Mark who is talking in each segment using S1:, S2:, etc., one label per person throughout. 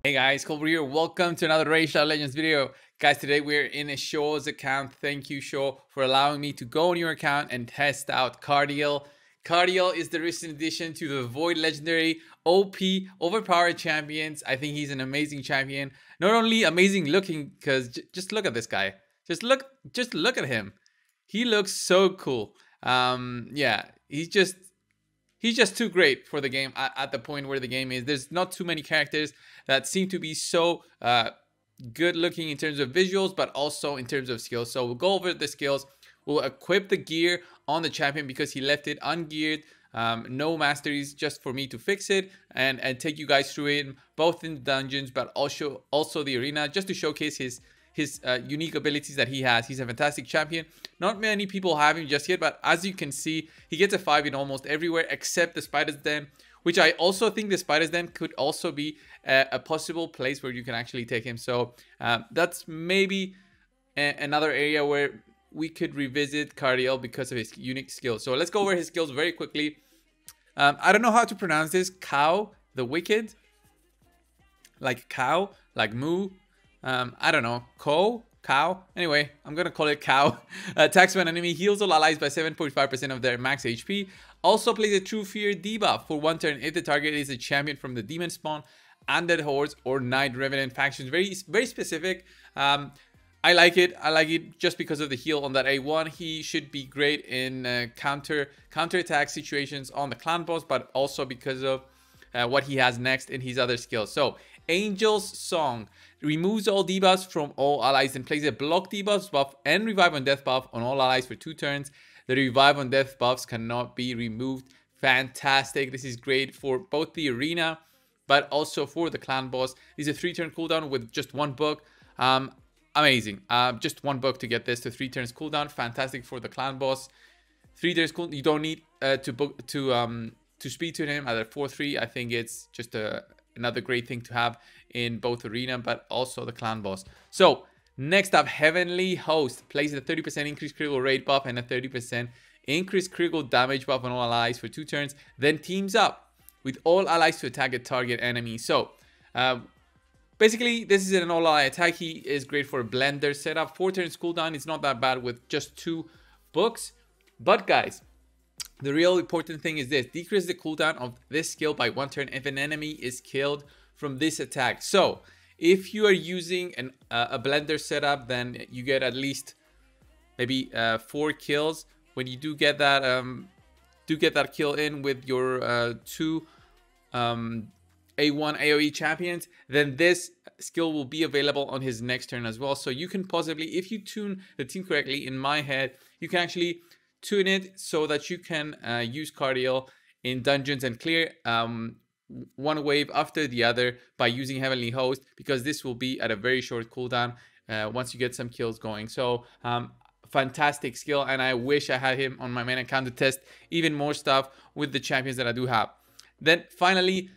S1: Hey guys, Colbert here. Welcome to another Racial Legends video. Guys, today we're in a Shaw's account. Thank you, Shaw, for allowing me to go on your account and test out Cardiel. Cardiel is the recent addition to the Void Legendary OP overpowered champions. I think he's an amazing champion. Not only amazing looking, because just look at this guy. Just look at him. He looks so cool. Yeah, he's just too great for the game at the point where the game is. There's not too many characters that seem to be so good looking in terms of visuals, but also in terms of skills. So we'll go over the skills. We'll equip the gear on the champion because he left it ungeared. No masteries, just for me to fix it and take you guys through it, both in dungeons, but also the arena, just to showcase his unique abilities that he has. He's a fantastic champion. Not many people have him just yet, but as you can see, he gets a 5 in almost everywhere except the Spider's Den, which I also think the Spider's Den could also be a possible place where you can actually take him. So that's maybe another area where we could revisit Cardiel because of his unique skills. So let's go over his skills very quickly. I don't know how to pronounce this. Cow the Wicked, like cow, like moo. I don't know, cow. Anyway, I'm gonna call it cow. Attacks when enemy, heals all allies by 7.5% of their max HP. Also plays a True Fear debuff for 1 turn if the target is a champion from the demon spawn, undead hordes, or night revenant factions. Very specific. I like it just because of the heal on that A1. He should be great in counter attack situations on the clan boss, but also because of what he has next in his other skills. So Angel's Song removes all debuffs from all allies and plays a block debuffs buff and revive on death buff on all allies for 2 turns. The revive on death buffs cannot be removed. Fantastic. This is great for both the arena but also for the clan boss. This is a 3-turn cooldown with just 1 book. Amazing. Just 1 book to get this to 3 turns cooldown. Fantastic for the clan boss. 3 turns cool. You don't need to speed to him at a 4-3. I think it's just another great thing to have in both arena but also the clan boss. So next up, Heavenly Host plays a 30% increased critical rate buff and a 30% increased critical damage buff on all allies for 2 turns, then teams up with all allies to attack a target enemy. So basically this is an all ally attack. He is great for a blender setup. 4 turns cooldown is not that bad with just 2 books. But guys, the real important thing is this: decrease the cooldown of this skill by 1 turn if an enemy is killed from this attack. So if you are using a blender setup, then you get at least maybe 4 kills. When you do get that kill in with your 2 A1 AoE champions, then this skill will be available on his next turn as well. So you can possibly, if you tune the team correctly, in my head, you can actually tune it so that you can use Cardiel in dungeons and clear one wave after the other by using Heavenly Host, because this will be at a very short cooldown once you get some kills going. So fantastic skill, and I wish I had him on my main account to test even more stuff with the champions that I do have. Then finally,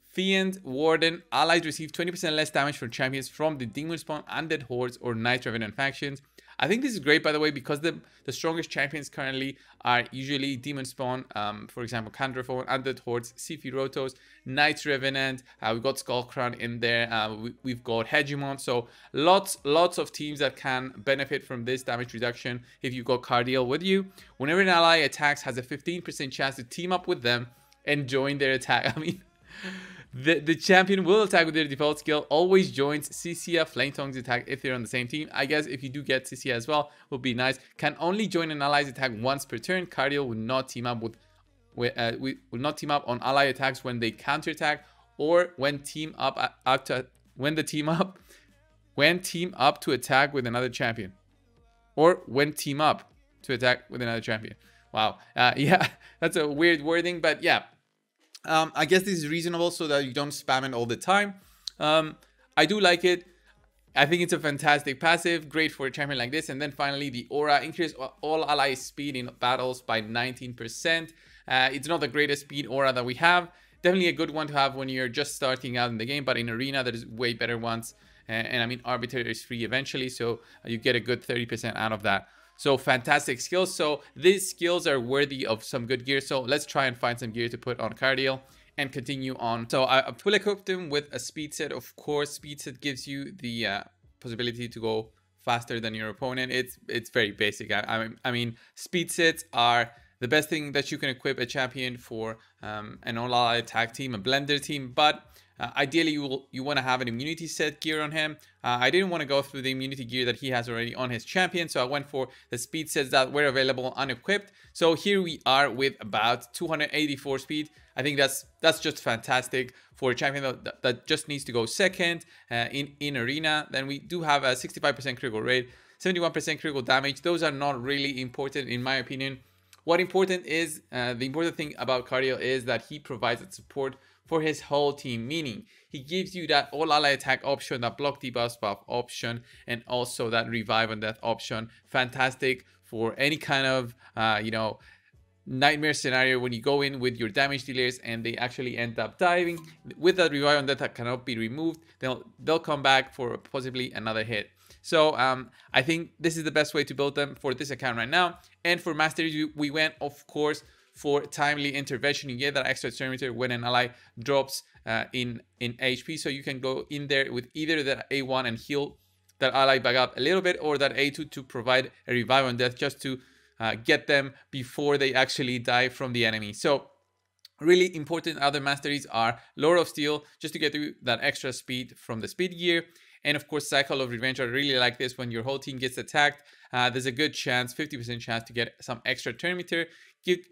S1: Fiend Warden. Allies receive 20% less damage from champions from the demon spawn, undead hordes, or night revenant factions. I think this is great, by the way, because the strongest champions currently are usually demon spawn, for example, Candraphone, undead hordes, Sephirothos, Knights Revenant. We've got Skullcrown in there. We've got Hegemon. So lots of teams that can benefit from this damage reduction if you've got Cardiel with you. Whenever an ally attacks, has a 15% chance to team up with them and join their attack. I mean, the champion will attack with their default skill, always joins Cisia Flametongue's attack if they're on the same team. I guess if you do get Cisia as well, would be nice. Can only join an ally's attack once per turn. Cardiel will not team up will not team up on ally attacks when they counterattack, or when team up to attack with another champion, or when team up to attack with another champion. Wow. Yeah, that's a weird wording, but yeah. I guess this is reasonable so that you don't spam it all the time. I do like it. I think it's a fantastic passive, great for a champion like this. And then finally, the aura, increase all ally speed in battles by 19%. It's not the greatest speed aura that we have. Definitely a good one to have when you're just starting out in the game, but in arena there's way better ones. And I mean, Arbiter is free eventually, so you get a good 30% out of that. So fantastic skills. So these skills are worthy of some good gear. So let's try and find some gear to put on Cardiel and continue on. So I full equipped him with a speed set. Of course, speed set gives you the possibility to go faster than your opponent. It's very basic. I mean, speed sets are the best thing that you can equip a champion for an all-out attack team, a blender team. But ideally, you want to have an immunity set gear on him. I didn't want to go through the immunity gear that he has already on his champion, so I went for the speed sets that were available unequipped. So here we are with about 284 speed. I think that's just fantastic for a champion that just needs to go second in arena. Then we do have a 65% critical rate, 71% critical damage. Those are not really important in my opinion. What important is, the important thing about Cardiel is that he provides that support for his whole team, meaning he gives you that all ally attack option, that block debuff buff option, and also that revive on death option. Fantastic for any kind of, you know, nightmare scenario when you go in with your damage dealers and they actually end up diving. With that revive on that cannot be removed, they'll come back for possibly another hit. So I think this is the best way to build them for this account right now. And for masteries, we went, of course, for timely intervention. You get that extra thermometer when an ally drops in HP, so you can go in there with either that A1 and heal that ally back up a little bit, or that A2 to provide a revive on death just to get them before they actually die from the enemy. So really important other masteries are Lord of Steel, just to get you that extra speed from the speed gear. And of course, Cycle of Revenge. I really like this. When your whole team gets attacked, there's a good chance, 50% chance to get some extra turn meter.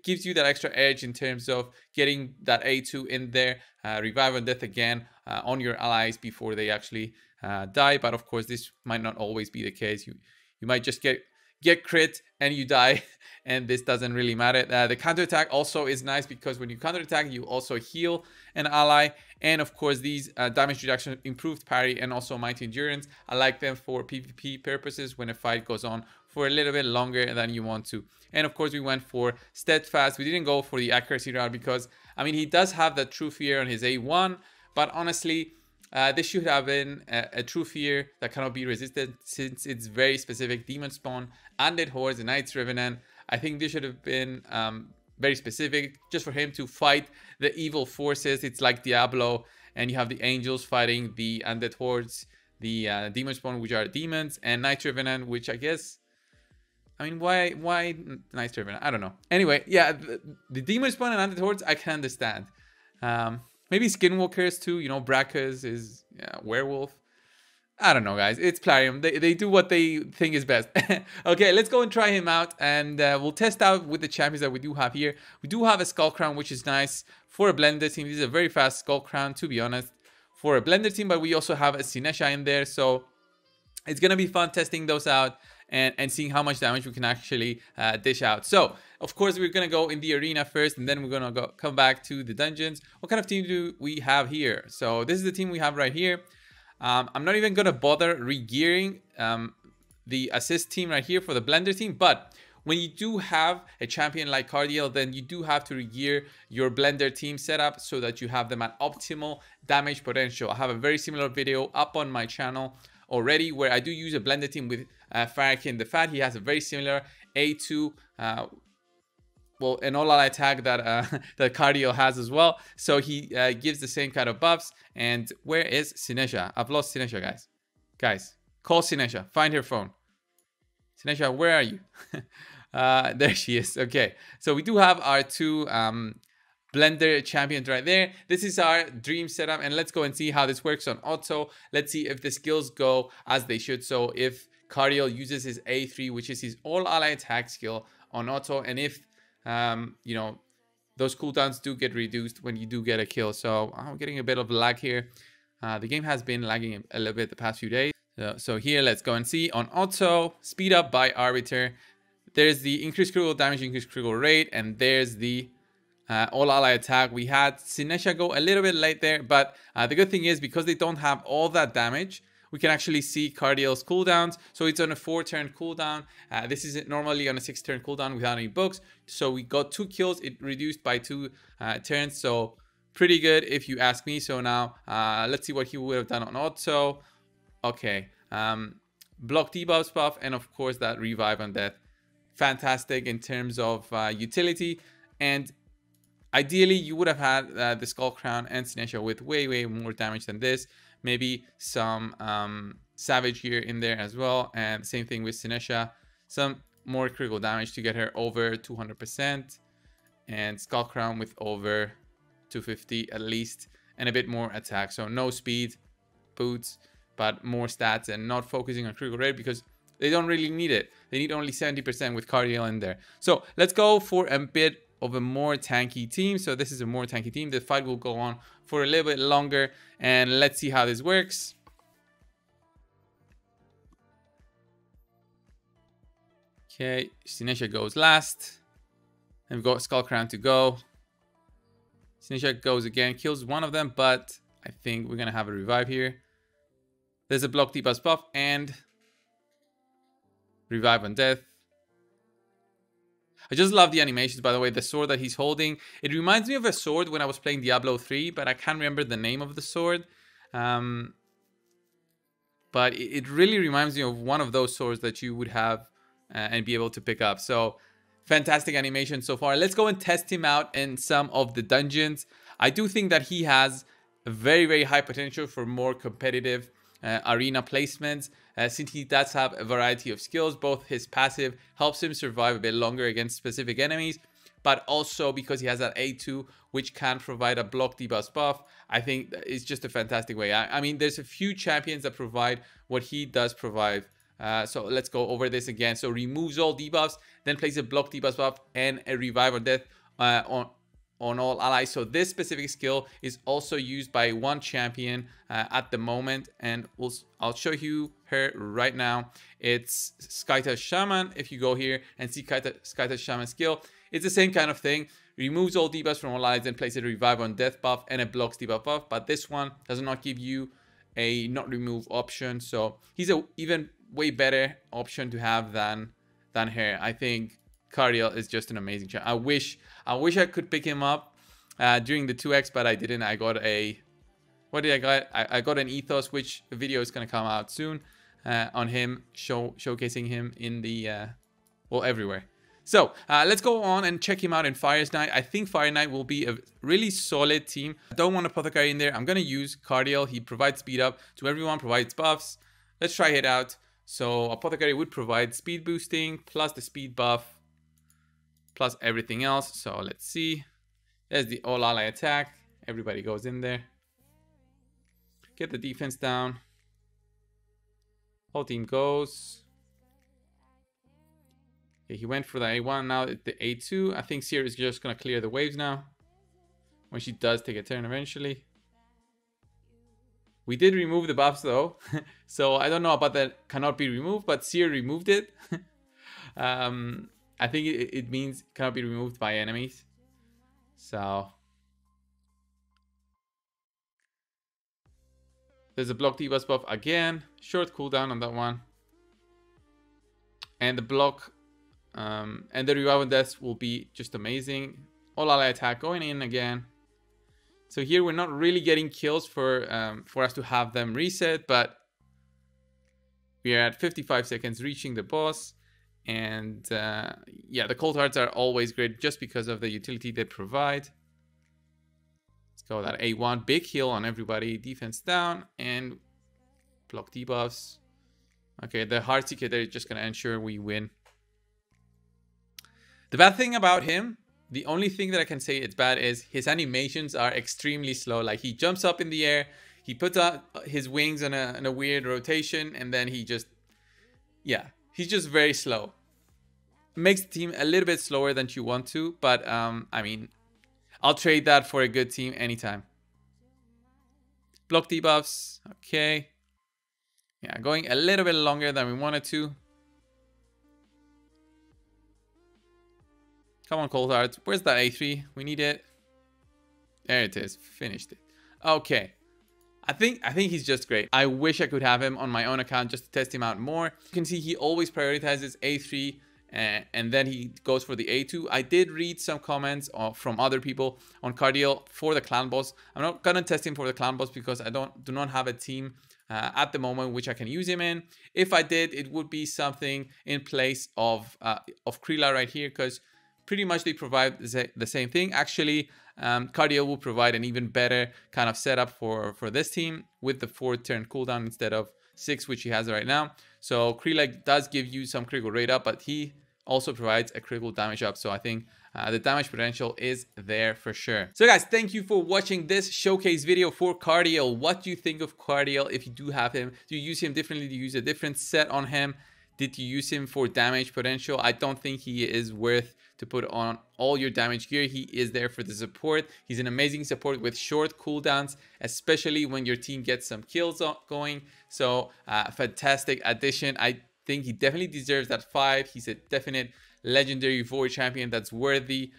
S1: Gives you that extra edge in terms of getting that A2 in there, revive on death again on your allies before they actually die. But of course, this might not always be the case. You might just get crit and you die, and this doesn't really matter. The counterattack also is nice because when you counterattack, you also heal an ally. And of course, these damage reduction, improved parry, and also mighty endurance, I like them for PvP purposes when a fight goes on for a little bit longer than you want to. And of course, we went for steadfast. We didn't go for the accuracy route because, I mean, he does have that true fear on his A1, but honestly, this should have been a true fear that cannot be resisted, since it's very specific. Demon Spawn, Undead Hordes, and Knights Revenant. I think this should have been very specific, just for him to fight the evil forces. It's like Diablo, and you have the angels fighting the Undead Hordes, the Demon Spawn, which are demons, and Knights Revenant, which I guess, I mean, why Knights Revenant? I don't know. Anyway, yeah, the Demon Spawn and Undead Hordes I can understand. Maybe Skinwalkers too, you know, Brackas is werewolf. I don't know, guys. It's Plarium. They do what they think is best. Okay, let's go and try him out, and we'll test out with the champions that we do have here. We do have a Skull Crown, which is nice for a blender team. This is a very fast Skull Crown, to be honest, for a blender team, but we also have a Sinesha in there, so it's going to be fun testing those out and seeing how much damage we can actually dish out. So, of course, we're going to go in the arena first, and then we're going to come back to the dungeons. What kind of team do we have here? So, this is the team we have right here. I'm not even going to bother re-gearing the assist team right here for the blender team, but when you do have a champion like Cardiel, then you do have to re-gear your blender team setup so that you have them at optimal damage potential. I have a very similar video up on my channel already where I do use a blender team with Farrakhan the Fat. He has a very similar A2 well, an all-out attack that that Cardiel has as well. So he gives the same kind of buffs. And where is Sinesha? I've lost Sinesha, guys. Guys, call Sinesha. Find her phone. Sinesha, where are you? There she is. Okay, so we do have our two blender champions right there. This is our dream setup, and let's go and see how this works on auto. Let's see if the skills go as they should. So if Cardiel uses his A3, which is his all-ally attack skill, on auto, and if you know, those cooldowns do get reduced when you do get a kill. So I'm getting a bit of lag here. The game has been lagging a little bit the past few days. So here, let's go and see on auto, speed up by arbiter. There's the increased critical damage, increased critical rate, and there's the all ally attack. We had Sinesha go a little bit late there, but the good thing is because they don't have all that damage, we can actually see Cardiel's cooldowns. So it's on a 4-turn cooldown. This is normally on a 6-turn cooldown without any books. So we got 2 kills. It reduced by 2 turns. So pretty good if you ask me. So now let's see what he would have done on auto. Okay. Block debuffs buff, and of course that revive on death. Fantastic in terms of utility. And Ideally, you would have had the Skull Crown and Sinesha with way more damage than this. Maybe some Savage Gear in there as well. And same thing with Sinesha. Some more critical damage to get her over 200%. And Skull Crown with over 250 at least. And a bit more attack. So no speed, boots, but more stats and not focusing on critical rate because they don't really need it. They need only 70% with Cardiel in there. So let's go for a bit of a more tanky team. So this is a more tanky team. The fight will go on for a little bit longer, and let's see how this works. Okay, Sinesha goes last. And we've got Skull Crown to go. Sinesha goes again, kills one of them, but I think we're gonna have a revive here. There's a block debuff buff and revive on death. I just love the animations, by the way. The sword that he's holding, it reminds me of a sword when I was playing Diablo 3, but I can't remember the name of the sword. But it really reminds me of one of those swords that you would have and be able to pick up. So fantastic animation so far. Let's go and test him out in some of the dungeons. I do think that he has a very high potential for more competitive arena placements, since he does have a variety of skills. Both his passive helps him survive a bit longer against specific enemies, but also because he has that A2, which can provide a block debuff buff. I think it's just a fantastic way. I mean, there's a few champions that provide what he does provide. So let's go over this again. So removes all debuffs, then places a block debuff buff and a revive or death on all allies. So this specific skill is also used by one champion at the moment, and I'll show you her right now. It's Skyta Shaman. If you go here and see Skyta Shaman skill, it's the same kind of thing. Removes all debuffs from all allies and places a revive on death buff and a blocks debuff buff, but this one does not give you a not remove option. So he's a even way better option to have than her. I think Cardiel is just an amazing champ. I wish I could pick him up during the 2x, but I didn't. I got a, what did I get? I got an ethos, which video is gonna come out soon on him, showcasing him in the well, everywhere. So let's go on and check him out in Fire's Night. I think Fire Knight will be a really solid team. I don't want Apothecary in there. I'm gonna use Cardiel. He provides speed up to everyone, provides buffs. Let's try it out. So Apothecary would provide speed boosting plus the speed buff plus everything else. So let's see. There's the all ally attack. Everybody goes in there. Get the defense down. Whole team goes. Okay, he went for the A1. Now the A2. I think Seer is just going to clear the waves now. When she does take a turn eventually. We did remove the buffs though. So I don't know about that cannot be removed, but Seer removed it. I think it means cannot be removed by enemies. So there's a block debuff buff again. Short cooldown on that one. And the block and the revival deaths will be just amazing. All ally attack going in again. So here we're not really getting kills for us to have them reset, but we are at 55 seconds reaching the boss. And yeah, the cold hearts are always great just because of the utility they provide. Let's go that A1, big heal on everybody, defense down, and block debuffs. Okay, the Heart Seeker there is just going to ensure we win. The bad thing about him, the only thing that I can say it's bad is his animations are extremely slow. Like he jumps up in the air, he puts out his wings in a weird rotation, and then he just, yeah, he's just very slow. Makes the team a little bit slower than you want to, but I mean, I'll trade that for a good team anytime. Block debuffs, okay. Yeah, going a little bit longer than we wanted to. Come on, Cold Hearts. Where's that A3? We need it. There it is. Finished it. Okay. I think he's just great. I wish I could have him on my own account just to test him out more. You can see he always prioritizes A3 and then he goes for the A2. I did read some comments from other people on Cardiel for the clan boss. I'm not gonna test him for the clan boss because I do not have a team at the moment which I can use him in. If I did, it would be something in place of Krila right here, because pretty much they provide the same thing. Actually, Cardiel will provide an even better kind of setup for this team with the 4-turn cooldown instead of 6, which he has right now. So Krelek does give you some critical rate up, but he also provides a critical damage up. So I think the damage potential is there for sure. So guys, thank you for watching this showcase video for Cardiel. What do you think of Cardiel if you do have him? Do you use him differently? Do you use a different set on him? Did you use him for damage potential? I don't think he is worth to put on all your damage gear. He is there for the support. He's an amazing support with short cooldowns, especially when your team gets some kills going. So fantastic addition. I think he definitely deserves that 5. He's a definite legendary void champion that's worthy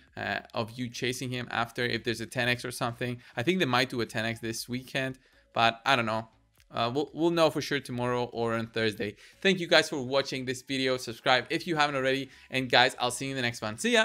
S1: of you chasing him after if there's a 10x or something. I think they might do a 10x this weekend, but I don't know. We'll know for sure tomorrow or on Thursday. Thank you guys for watching this video. Subscribe if you haven't already, and guys, I'll see you in the next one. See ya.